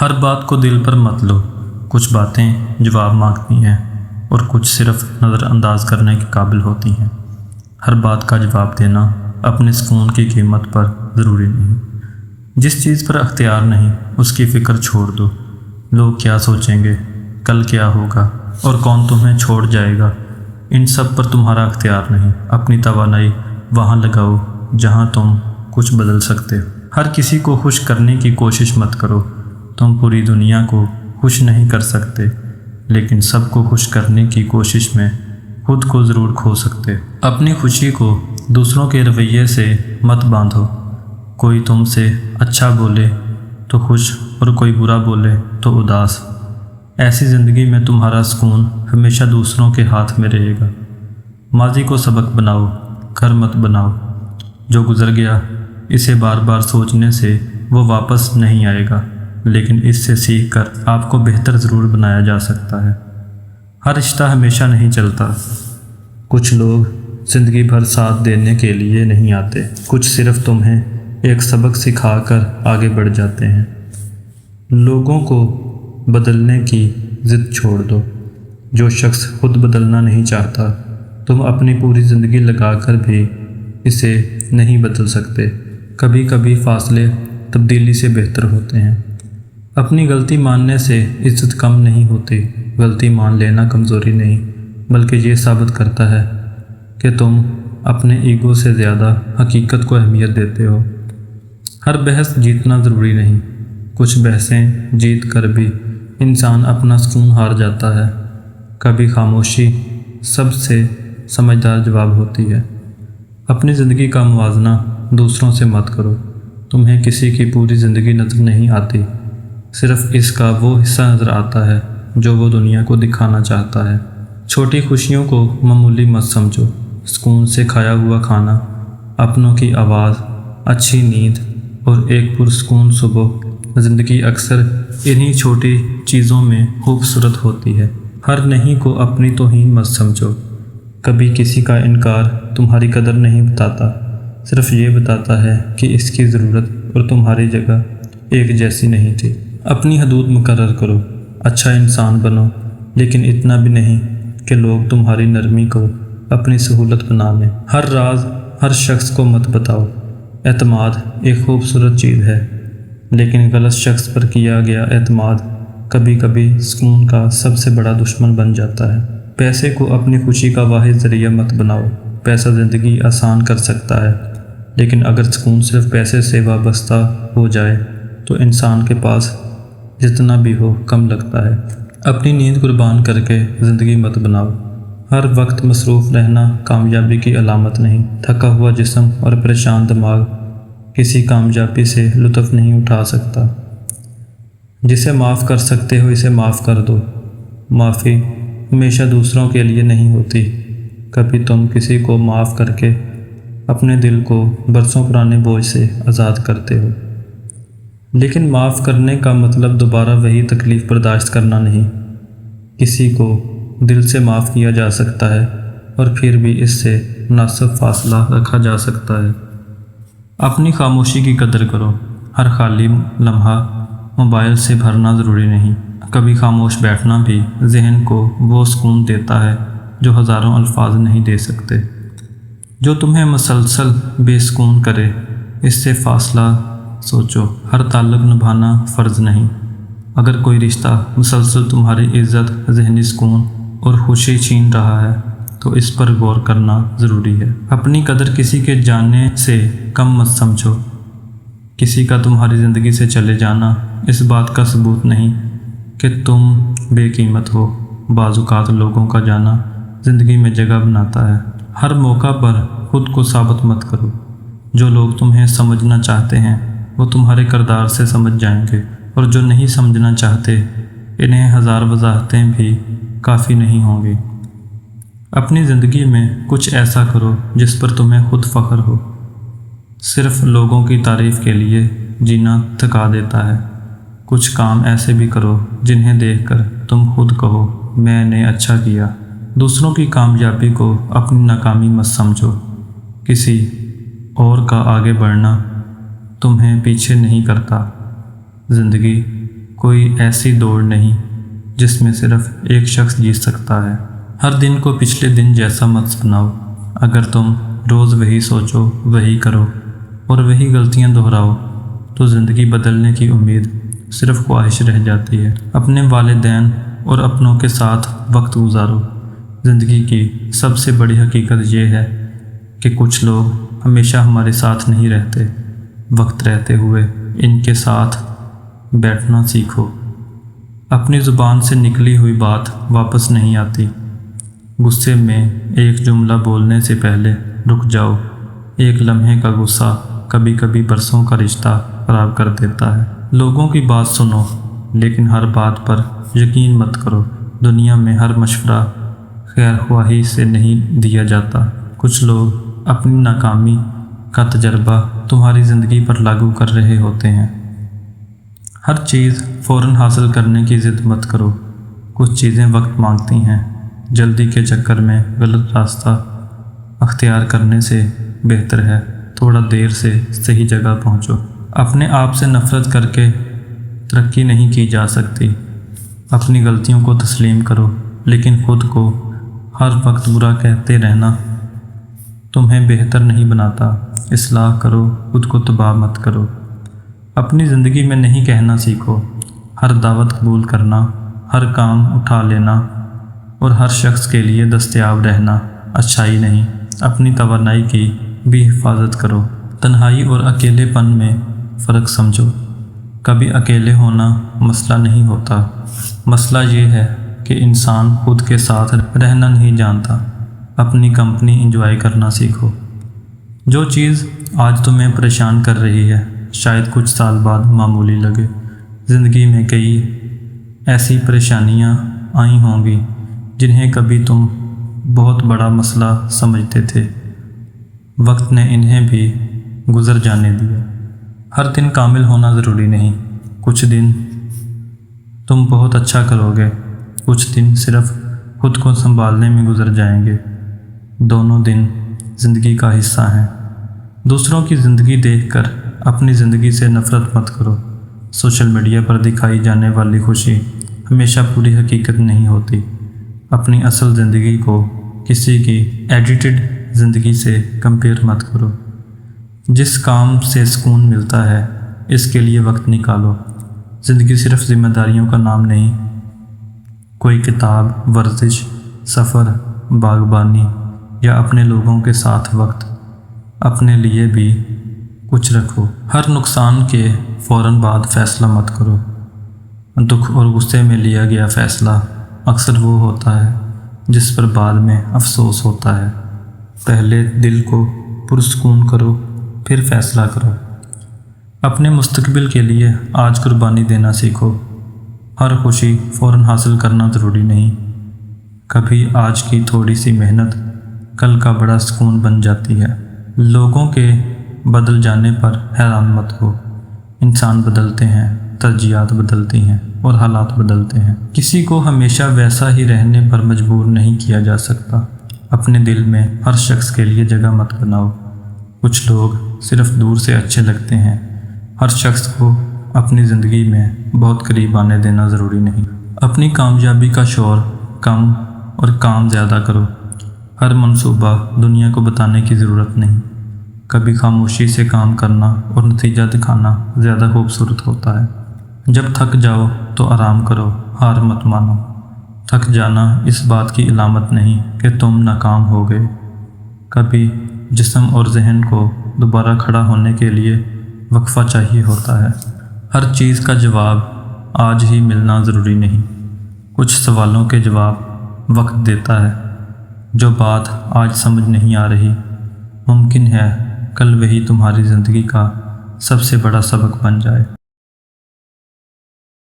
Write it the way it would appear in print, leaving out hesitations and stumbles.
ہر بات کو دل پر مت لو، کچھ باتیں جواب مانگتی ہیں اور کچھ صرف نظر انداز کرنے کے قابل ہوتی ہیں۔ ہر بات کا جواب دینا اپنے سکون کی قیمت پر ضروری نہیں۔ جس چیز پر اختیار نہیں اس کی فکر چھوڑ دو۔ لوگ کیا سوچیں گے، کل کیا ہوگا اور کون تمہیں چھوڑ جائے گا، ان سب پر تمہارا اختیار نہیں۔ اپنی توانائی وہاں لگاؤ جہاں تم کچھ بدل سکتے ہو۔ ہر کسی کو خوش کرنے کی کوشش مت کرو، تم پوری دنیا کو خوش نہیں کر سکتے، لیکن سب کو خوش کرنے کی کوشش میں خود کو ضرور کھو سکتے۔ اپنی خوشی کو دوسروں کے رویے سے مت باندھو۔ کوئی تم سے اچھا بولے تو خوش اور کوئی برا بولے تو اداس۔ ایسی زندگی میں تمہارا سکون ہمیشہ دوسروں کے ہاتھ میں رہے گا۔ ماضی کو سبق بناؤ، گھر مت بناؤ۔ جو گزر گیا اسے بار بار سوچنے سے وہ واپس نہیں آئے گا، لیکن اس سے سیکھ کر آپ کو بہتر ضرور بنایا جا سکتا ہے۔ ہر رشتہ ہمیشہ نہیں چلتا۔ کچھ لوگ زندگی بھر ساتھ دینے کے لیے نہیں آتے، کچھ صرف تمہیں ایک سبق سکھا کر آگے بڑھ جاتے ہیں۔ لوگوں کو بدلنے کی ضد چھوڑ دو۔ جو شخص خود بدلنا نہیں چاہتا، تم اپنی پوری زندگی لگا کر بھی اسے نہیں بدل سکتے۔ کبھی کبھی فاصلے تبدیلی سے بہتر ہوتے ہیں۔ اپنی غلطی ماننے سے عزت کم نہیں ہوتی۔ غلطی مان لینا کمزوری نہیں، بلکہ یہ ثابت کرتا ہے کہ تم اپنے ایگو سے زیادہ حقیقت کو اہمیت دیتے ہو۔ ہر بحث جیتنا ضروری نہیں، کچھ بحثیں جیت کر بھی انسان اپنا سکون ہار جاتا ہے۔ کبھی خاموشی سب سے سمجھدار جواب ہوتی ہے۔ اپنی زندگی کا موازنہ دوسروں سے مت کرو۔ تمہیں کسی کی پوری زندگی نظر نہیں آتی، صرف اس کا وہ حصہ نظر آتا ہے جو وہ دنیا کو دکھانا چاہتا ہے۔ چھوٹی خوشیوں کو معمولی مت سمجھو۔ سکون سے کھایا ہوا کھانا، اپنوں کی آواز، اچھی نیند اور ایک پرسکون صبح، زندگی اکثر انہی چھوٹی چیزوں میں خوبصورت ہوتی ہے۔ ہر نہیں کو اپنی توہین مت سمجھو۔ کبھی کسی کا انکار تمہاری قدر نہیں بتاتا، صرف یہ بتاتا ہے کہ اس کی ضرورت اور تمہاری جگہ ایک جیسی نہیں تھی۔ اپنی حدود مقرر کرو۔ اچھا انسان بنو، لیکن اتنا بھی نہیں کہ لوگ تمہاری نرمی کو اپنی سہولت بنا لیں۔ ہر راز ہر شخص کو مت بتاؤ۔ اعتماد ایک خوبصورت چیز ہے، لیکن غلط شخص پر کیا گیا اعتماد کبھی کبھی سکون کا سب سے بڑا دشمن بن جاتا ہے۔ پیسے کو اپنی خوشی کا واحد ذریعہ مت بناؤ۔ پیسہ زندگی آسان کر سکتا ہے، لیکن اگر سکون صرف پیسے سے وابستہ ہو جائے تو انسان کے پاس جتنا بھی ہو کم لگتا ہے۔ اپنی نیند قربان کر کے زندگی مت بناؤ۔ ہر وقت مصروف رہنا کامیابی کی علامت نہیں۔ تھکا ہوا جسم اور پریشان دماغ کسی کامیابی سے لطف نہیں اٹھا سکتا۔ جسے معاف کر سکتے ہو اسے معاف کر دو۔ معافی ہمیشہ دوسروں کے لیے نہیں ہوتی۔ کبھی تم کسی کو معاف کر کے اپنے دل کو برسوں پرانے بوجھ سے آزاد کرتے ہو، لیکن معاف کرنے کا مطلب دوبارہ وہی تکلیف برداشت کرنا نہیں۔ کسی کو دل سے معاف کیا جا سکتا ہے اور پھر بھی اس سے مناسب فاصلہ رکھا جا سکتا ہے۔ اپنی خاموشی کی قدر کرو۔ ہر خالی لمحہ موبائل سے بھرنا ضروری نہیں۔ کبھی خاموش بیٹھنا بھی ذہن کو وہ سکون دیتا ہے جو ہزاروں الفاظ نہیں دے سکتے۔ جو تمہیں مسلسل بے سکون کرے اس سے فاصلہ سوچو۔ ہر تعلق نبھانا فرض نہیں۔ اگر کوئی رشتہ مسلسل تمہاری عزت، ذہنی سکون اور خوشی چھین رہا ہے تو اس پر غور کرنا ضروری ہے۔ اپنی قدر کسی کے جانے سے کم مت سمجھو۔ کسی کا تمہاری زندگی سے چلے جانا اس بات کا ثبوت نہیں کہ تم بے قیمت ہو۔ بعض اوقات لوگوں کا جانا زندگی میں جگہ بناتا ہے۔ ہر موقع پر خود کو ثابت مت کرو۔ جو لوگ تمہیں سمجھنا چاہتے ہیں وہ تمہارے کردار سے سمجھ جائیں گے، اور جو نہیں سمجھنا چاہتے انہیں ہزار وضاحتیں بھی کافی نہیں ہوں گی۔ اپنی زندگی میں کچھ ایسا کرو جس پر تمہیں خود فخر ہو۔ صرف لوگوں کی تعریف کے لیے جینا تھکا دیتا ہے۔ کچھ کام ایسے بھی کرو جنہیں دیکھ کر تم خود کہو میں نے اچھا کیا۔ دوسروں کی کامیابی کو اپنی ناکامی مت سمجھو۔ کسی اور کا آگے بڑھنا تمہیں پیچھے نہیں کرتا۔ زندگی کوئی ایسی دوڑ نہیں جس میں صرف ایک شخص جیت سکتا ہے۔ ہر دن کو پچھلے دن جیسا مت بناؤ۔ اگر تم روز وہی سوچو، وہی کرو اور وہی غلطیاں دہراؤ تو زندگی بدلنے کی امید صرف خواہش رہ جاتی ہے۔ اپنے والدین اور اپنوں کے ساتھ وقت گزارو۔ زندگی کی سب سے بڑی حقیقت یہ ہے کہ کچھ لوگ ہمیشہ ہمارے ساتھ نہیں رہتے۔ وقت رہتے ہوئے ان کے ساتھ بیٹھنا سیکھو۔ اپنی زبان سے نکلی ہوئی بات واپس نہیں آتی۔ غصے میں ایک جملہ بولنے سے پہلے رک جاؤ۔ ایک لمحے کا غصہ کبھی کبھی برسوں کا رشتہ خراب کر دیتا ہے۔ لوگوں کی بات سنو لیکن ہر بات پر یقین مت کرو۔ دنیا میں ہر مشورہ خیر خواہی سے نہیں دیا جاتا۔ کچھ لوگ اپنی ناکامی کا تجربہ تمہاری زندگی پر لاگو کر رہے ہوتے ہیں۔ ہر چیز فوراً حاصل کرنے کی ضد مت کرو۔ کچھ چیزیں وقت مانگتی ہیں۔ جلدی کے چکر میں غلط راستہ اختیار کرنے سے بہتر ہے تھوڑا دیر سے صحیح جگہ پہنچو۔ اپنے آپ سے نفرت کر کے ترقی نہیں کی جا سکتی۔ اپنی غلطیوں کو تسلیم کرو لیکن خود کو ہر وقت برا کہتے رہنا تمہیں بہتر نہیں بناتا۔ اصلاح کرو، خود کو تباہ مت کرو۔ اپنی زندگی میں نہیں کہنا سیکھو۔ ہر دعوت قبول کرنا، ہر کام اٹھا لینا اور ہر شخص کے لیے دستیاب رہنا اچھائی نہیں۔ اپنی توانائی کی بھی حفاظت کرو۔ تنہائی اور اکیلے پن میں فرق سمجھو۔ کبھی اکیلے ہونا مسئلہ نہیں ہوتا، مسئلہ یہ ہے کہ انسان خود کے ساتھ رہنا نہیں جانتا۔ اپنی کمپنی انجوائے کرنا سیکھو۔ جو چیز آج تمہیں پریشان کر رہی ہے شاید کچھ سال بعد معمولی لگے۔ زندگی میں کئی ایسی پریشانیاں آئی ہوں گی جنہیں کبھی تم بہت بڑا مسئلہ سمجھتے تھے۔ وقت نے انہیں بھی گزر جانے دیا۔ ہر دن کامل ہونا ضروری نہیں۔ کچھ دن تم بہت اچھا کرو گے، کچھ دن صرف خود کو سنبھالنے میں گزر جائیں گے۔ دونوں دن زندگی کا حصہ ہیں۔ دوسروں کی زندگی دیکھ کر اپنی زندگی سے نفرت مت کرو۔ سوشل میڈیا پر دکھائی جانے والی خوشی ہمیشہ پوری حقیقت نہیں ہوتی۔ اپنی اصل زندگی کو کسی کی ایڈیٹڈ زندگی سے کمپیئر مت کرو۔ جس کام سے سکون ملتا ہے اس کے لیے وقت نکالو۔ زندگی صرف ذمہ داریوں کا نام نہیں۔ کوئی کتاب، ورزش، سفر، باغبانی یا اپنے لوگوں کے ساتھ وقت، اپنے لیے بھی کچھ رکھو۔ ہر نقصان کے فوراً بعد فیصلہ مت کرو۔ دکھ اور غصے میں لیا گیا فیصلہ اکثر وہ ہوتا ہے جس پر بعد میں افسوس ہوتا ہے۔ پہلے دل کو پرسکون کرو، پھر فیصلہ کرو۔ اپنے مستقبل کے لیے آج قربانی دینا سیکھو۔ ہر خوشی فوراً حاصل کرنا ضروری نہیں۔ کبھی آج کی تھوڑی سی محنت کل کا بڑا سکون بن جاتی ہے۔ لوگوں کے بدل جانے پر حیران مت ہو۔ انسان بدلتے ہیں، ترجیحات بدلتی ہیں اور حالات بدلتے ہیں۔ کسی کو ہمیشہ ویسا ہی رہنے پر مجبور نہیں کیا جا سکتا۔ اپنے دل میں ہر شخص کے لیے جگہ مت بناؤ۔ کچھ لوگ صرف دور سے اچھے لگتے ہیں۔ ہر شخص کو اپنی زندگی میں بہت قریب آنے دینا ضروری نہیں۔ اپنی کامیابی کا شور کم اور کام زیادہ کرو۔ ہر منصوبہ دنیا کو بتانے کی ضرورت نہیں۔ کبھی خاموشی سے کام کرنا اور نتیجہ دکھانا زیادہ خوبصورت ہوتا ہے۔ جب تھک جاؤ تو آرام کرو، ہار مت مانو۔ تھک جانا اس بات کی علامت نہیں کہ تم ناکام ہو گئے۔ کبھی جسم اور ذہن کو دوبارہ کھڑا ہونے کے لیے وقفہ چاہیے ہوتا ہے۔ ہر چیز کا جواب آج ہی ملنا ضروری نہیں۔ کچھ سوالوں کے جواب وقت دیتا ہے۔ جو بات آج سمجھ نہیں آ رہی، ممکن ہے کل وہی تمہاری زندگی کا سب سے بڑا سبق بن جائے۔